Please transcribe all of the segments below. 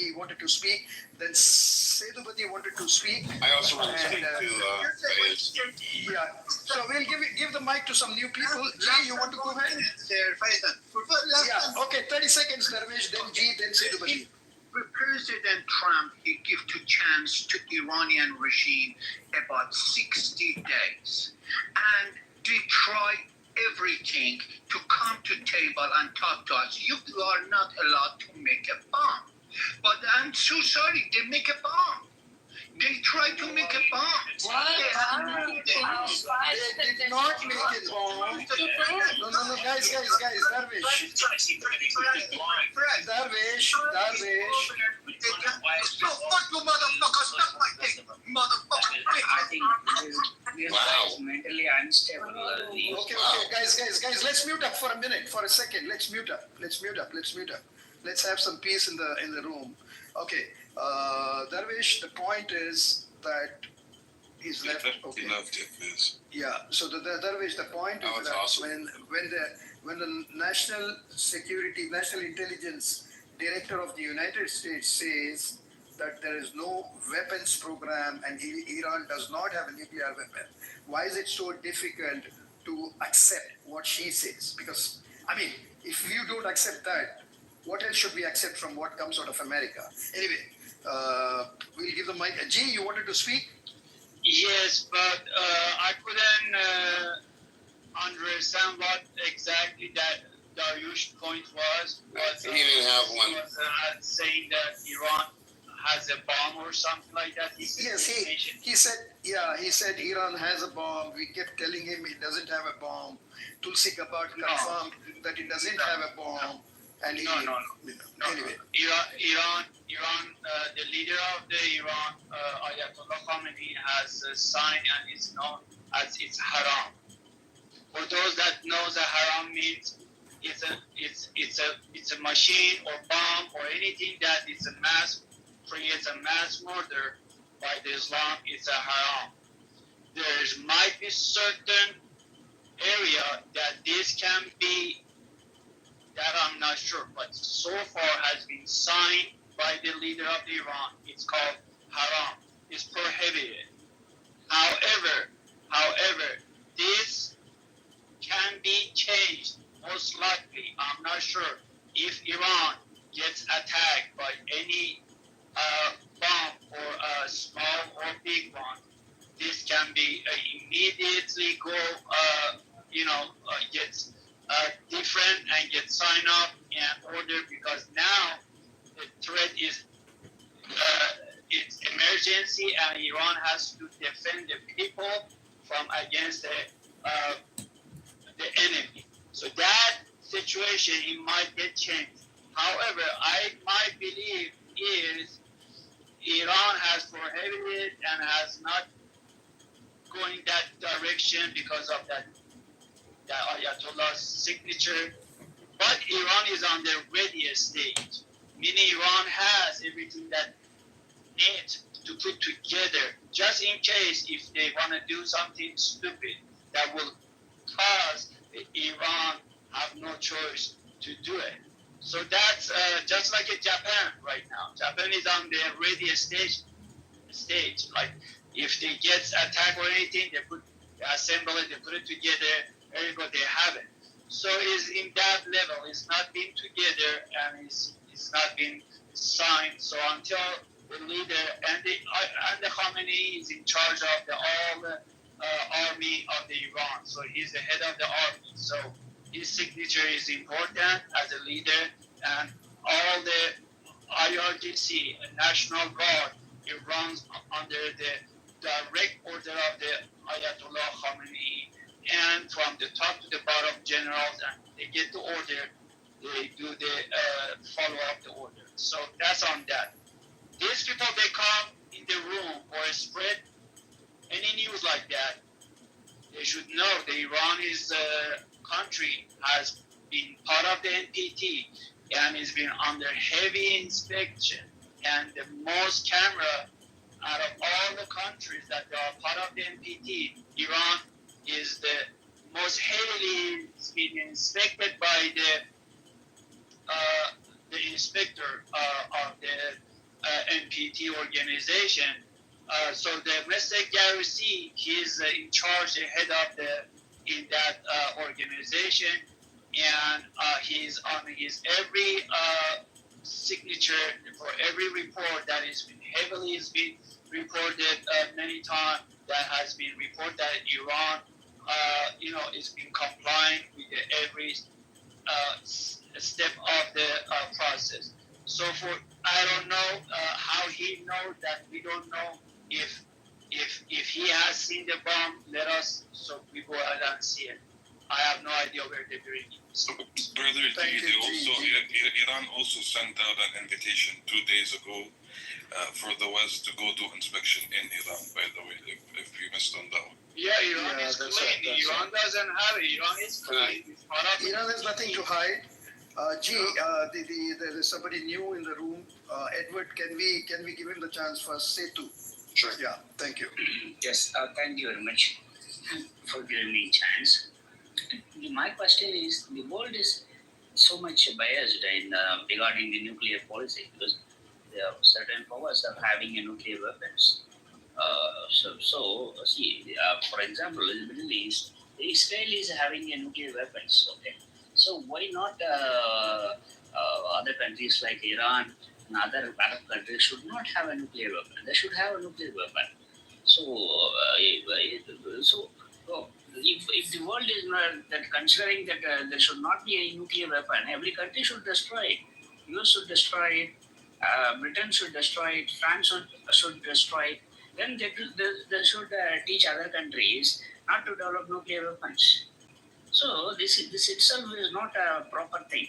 he wanted to speak. Then Sedubati wanted to speak. I also want to speak to Faiz. Yeah. So we'll give the mic to some new people. G, you want to go ahead? Yeah. Okay. 30 seconds, Darvish. Then G. Then Sedubati. President Trump, he gave a chance to Iranian regime about 60 days, and they try everything to come to table and talk to us. You are not allowed to make a bomb. But I'm so sorry, they make a bomb. They try to make a bomb. They did not make it bomb. No, guys, Darvish. Darvish. So fuck you, motherfucker, suck my dick, motherfucker. I think this guy is mentally unstable. Okay, guys, let's mute up for a minute, for a second. Let's mute up. Let's have some peace in the room. Okay, Darvish, the point is that he's left. Okay. He left it, Faiz. Yeah. So the Darvish, the point is that awesome. when the National Intelligence Director of the United States says that there is no weapons program and Iran does not have a nuclear weapon, why is it so difficult to accept what she says? Because, I mean, if you don't accept that, what else should we accept from what comes out of America? Anyway, we'll give the mic. G, you wanted to speak? Yes, but I couldn't understand what exactly that Daryush's point was. He didn't have one. He was saying that Iran has a bomb or something like that. Yes, he said Iran has a bomb. We kept telling him it doesn't have a bomb. Tulsi Gabbard confirmed that it doesn't have a bomb. And No. Anyway. Iran, the leader of the Iran, Ayatollah Khamenei, has signed and is known as it's haram. For those that knows that haram means it's a machine or bomb or anything that creates a mass murder by the Islam, it's a haram. There might be certain area that this can be, that I'm not sure, but so far has been signed by the leader of Iran. It's called haram. It's prohibited. However, this can be changed. Most likely, I'm not sure, if Iran gets attacked by any bomb or a small or big one, this can be immediately go, gets different and get signed up and ordered, because now the threat is it's emergency and Iran has to defend the people from against the enemy. So that situation, it might get changed. However, my belief is Iran has prohibited and has not going that direction because of that Ayatollah's signature. But Iran is on the readiest stage, meaning Iran has everything that needs to put together, just in case if they want to do something stupid that will cause Iran have no choice to do it. So that's just like in Japan right now. Japan is on the readiest stage. Like if they get attacked or anything, they assemble it, they put it together, everybody they have it. So it's in that level. It's not been together and it's not been signed. So until the leader and the Khamenei is in charge of all the army of the Iran. So he's the head of the army. So his signature is important as a leader, and all the IRGC, National Guard, it runs under the direct order of the Ayatollah Khamenei, and from the top to the bottom generals, and they get the order, they do the follow up the order. So that's on that. These people, they come in the room or spread any news like that, they should know the Irani's country has been part of the NPT and has been under heavy inspection, and the most camera out of all the countries that are part of the NPT, Iran is the most heavily been inspected by the inspector of the NPT organization. So the Mr. Garrissey, he's in charge, the head of in that organization, and he's on his every signature for every report that has been heavily reported many times. That has been reported that Iran, is been complying with every step of the process. So I don't know how he knows that we don't know if he has seen the bomb. Let us so we go ahead and see it. I have no idea where they're doing it. So, brother, Iran also sent out an invitation 2 days ago for the West to go do inspection in Iran. By the way, if you missed on that one. Yeah, Iran is clean. Iran doesn't have it. Iran is clean. Iran has nothing to hide. There is somebody new in the room. Edward, can we give him the chance first? Setu. Sure. Yeah, thank you. Yes, thank you very much for giving me a chance. My question is, the world is so much biased in regarding the nuclear policy because there are certain powers are having a nuclear weapons. For example, in the Middle East, Israel is having a nuclear weapons. Okay, so why not other countries like Iran and other Arab countries should not have a nuclear weapon? They should have a nuclear weapon. If the world is not that considering that there should not be a nuclear weapon, every country should destroy it. US should destroy it. Britain should destroy it. France should destroy it. Then they should teach other countries not to develop nuclear weapons. So this itself is not a proper thing.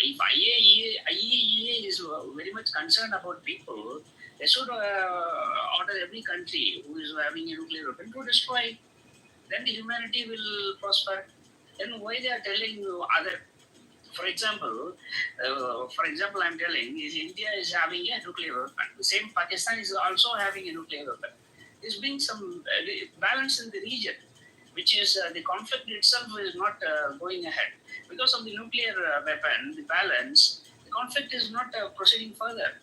If IAEA is very much concerned about people, they should order every country who is having a nuclear weapon to destroy it. Then the humanity will prosper. Then why they are telling you other? For example, I'm telling is India is having a nuclear weapon. The same Pakistan is also having a nuclear weapon. There's been some balance in the region, which is the conflict itself is not going ahead because of the nuclear weapon. The balance, the conflict is not proceeding further.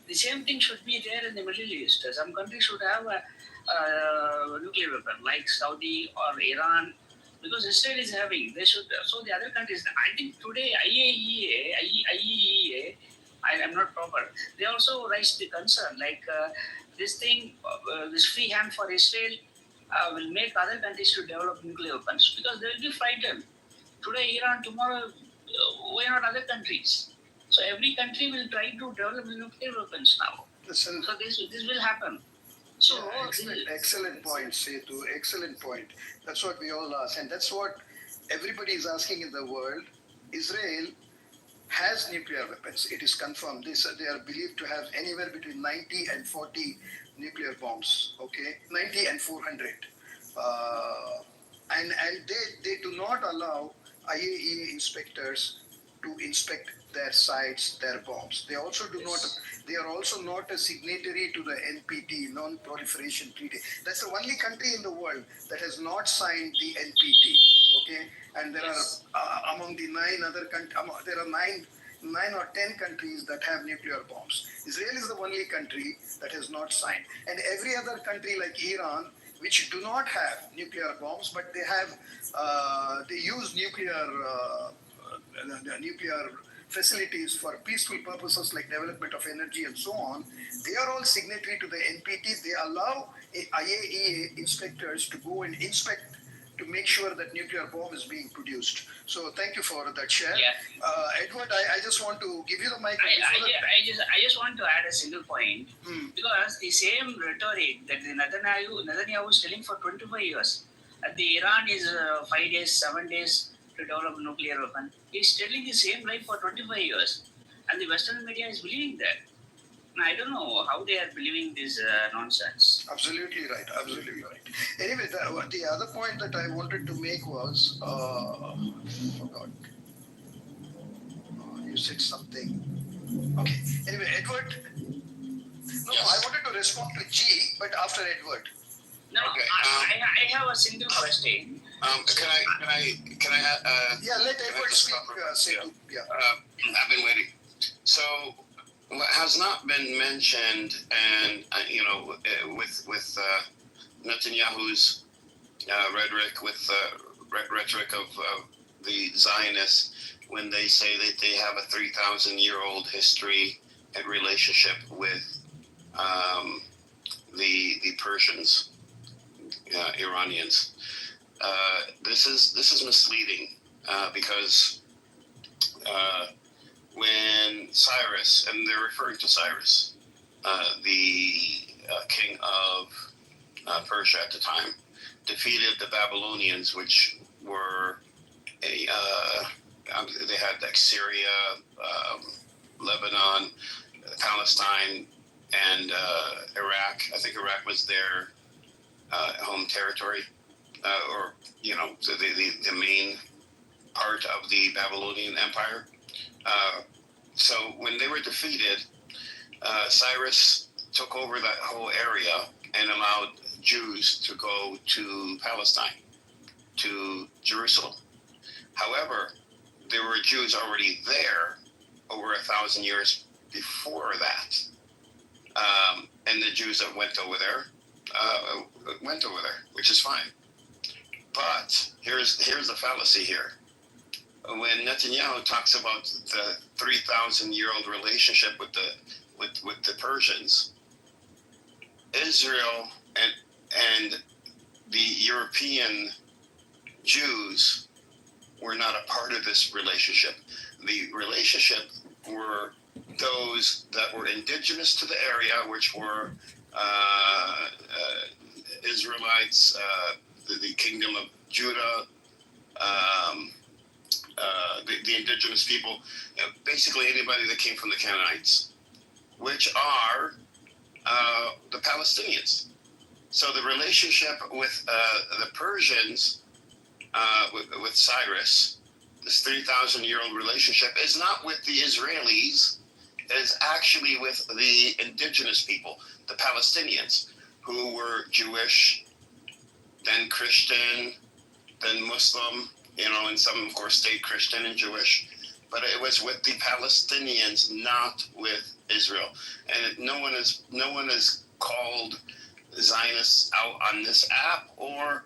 The same thing should be there in the Middle East. Some countries should have a nuclear weapon, like Saudi or Iran, because Israel is having. They should. So the other countries. I think today IAEA, I'm not proper. They also raised the concern, like this thing, this free hand for Israel will make other countries to develop nuclear weapons because they will be frightened. Today Iran, tomorrow why not other countries? So every country will try to develop nuclear weapons now. Listen, So this will happen. So excellent point, Setu. Excellent point. That's what we all ask, and that's what everybody is asking in the world. Israel has nuclear weapons. It is confirmed. They are believed to have anywhere between 90 and 40 nuclear bombs. Okay, 90 and 400. And they do not allow IAEA inspectors to inspect their sites, their bombs. They also do not. They are also not a signatory to the NPT, Non-Proliferation Treaty. That's the only country in the world that has not signed the NPT. Okay, and there are among the 9 other countries. There are 9 or 10 countries that have nuclear bombs. Israel is the only country that has not signed, and every other country like Iran, which do not have nuclear bombs, but they have, they use nuclear facilities for peaceful purposes like development of energy and so on. They are all signatory to the NPT. They allow IAEA inspectors to go and inspect to make sure that nuclear bomb is being produced. So thank you for that share. Yeah. Edward, I just want to give you the mic. I just want to add a single point because the same rhetoric that the Netanyahu is telling for 25 years, the Iran is 5 days, 7 days to develop a nuclear weapon. He's telling the same lie for 25 years, and the Western media is believing that. And I don't know how they are believing this nonsense. Absolutely right. Absolutely right. Anyway, the other point that I wanted to make was, forgot. You said something. Okay. Anyway, Edward. No, Yes. I wanted to respond to G, but after Edward. No, Okay, I have a single question. Can I? Yeah, let Can I Edward just speak. stop for- Say yeah. to, yeah. I've been waiting. So what has not been mentioned, and with Netanyahu's rhetoric, with rhetoric of the Zionists, when they say that they have a 3,000-year-old history and relationship with the Persians, Iranians. This is misleading because when Cyrus, and they're referring to Cyrus, the king of Persia at the time, defeated the Babylonians, which were they had like Syria, Lebanon, Palestine, and Iraq. I think Iraq was their home territory, or the main part of the Babylonian Empire. So when they were defeated, Cyrus took over that whole area and allowed Jews to go to Palestine, to Jerusalem. However, there were Jews already there over 1,000 years before that. And the Jews that went over there, which is fine. But here's the fallacy here. When Netanyahu talks about the 3,000-year-old relationship with the Persians, Israel and the European Jews were not a part of this relationship. The relationship were those that were indigenous to the area, which were Israelites, the kingdom of Judah, the indigenous people, basically anybody that came from the Canaanites, which are the Palestinians. So the relationship with the Persians, with Cyrus, this 3,000-year-old relationship, is not with the Israelis. It is actually with the indigenous people, the Palestinians, who were Jewish, then Christian, then Muslim, and some, of course, stayed Christian and Jewish. But it was with the Palestinians, not with Israel. And no one is called Zionists out on this app, or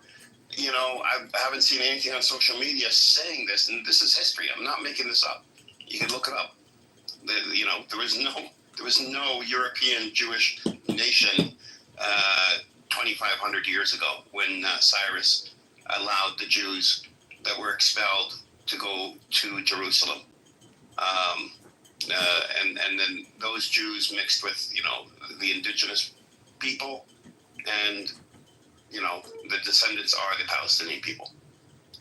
I haven't seen anything on social media saying this, and this is history. I'm not making this up. You can look it up. There was no European Jewish nation 2,500 years ago when Cyrus allowed the Jews that were expelled to go to Jerusalem. And then those Jews mixed with, the indigenous people, and, the descendants are the Palestinian people.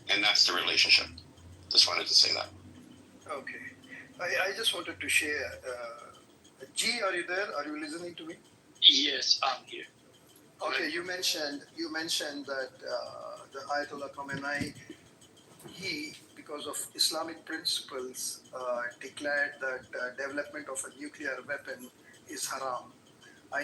And that's the relationship. Just wanted to say that. Okay. I just wanted to share. G, are you there? Are you listening to me? Yes, I'm here. Okay, you mentioned that the Ayatollah Khamenei, because of Islamic principles, declared that development of a nuclear weapon is haram. I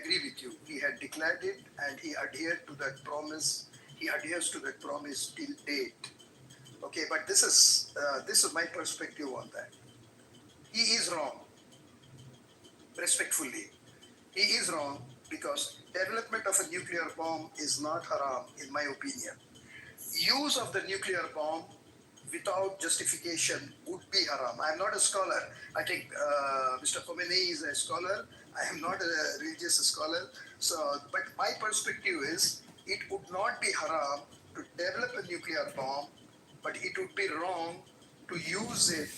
agree with you. He had declared it, and he adhered to that promise. He adheres to that promise till date. Okay, but this is my perspective on that. He is wrong. Respectfully, he is wrong, because development of a nuclear bomb is not haram, in my opinion. Use of the nuclear bomb without justification would be haram. I am not a scholar. I think Mr. Khomeini is a scholar. I am not a religious scholar. But my perspective is, it would not be haram to develop a nuclear bomb, but it would be wrong to use it,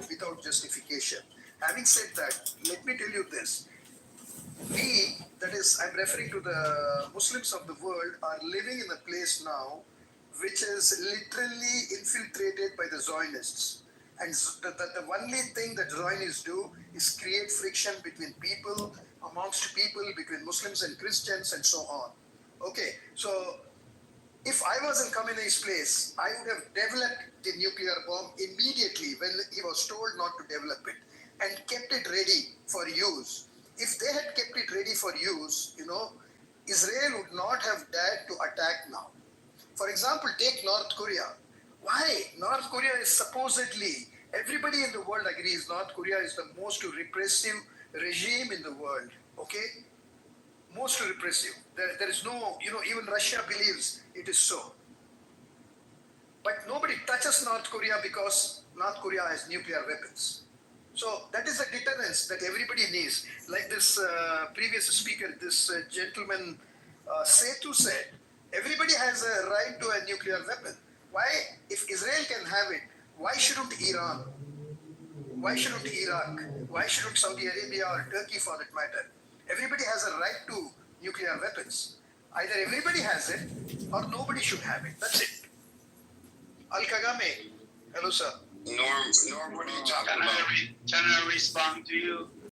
without justification. Having said that, let me tell you this. We, that is, I'm referring to the Muslims of the world, are living in a place now which is literally infiltrated by the Zionists. And the only thing that Zionists do is create friction between people, amongst people, between Muslims and Christians, and so on. Okay, so if I was in Khamenei's place, I would have developed the nuclear bomb immediately when he was told not to develop it, and kept it ready for use. If they had kept it ready for use, Israel would not have dared to attack now. For example, take North Korea. Why? North Korea is supposedly Everybody in the world agrees North Korea is the most repressive regime in the world. Okay? Most repressive. There is no, even Russia believes it is so. But nobody touches North Korea because North Korea has nuclear weapons. So that is a deterrence that everybody needs. Like this previous speaker, this gentleman Setu said, everybody has a right to a nuclear weapon. Why, if Israel can have it, why shouldn't Iran? Why shouldn't Iraq? Why shouldn't Saudi Arabia or Turkey for that matter? Everybody has a right to nuclear weapons. Either everybody has it or nobody should have it. That's it. Al Kagame. Hello, sir. Norm, what are you talking Can about? I respond to you?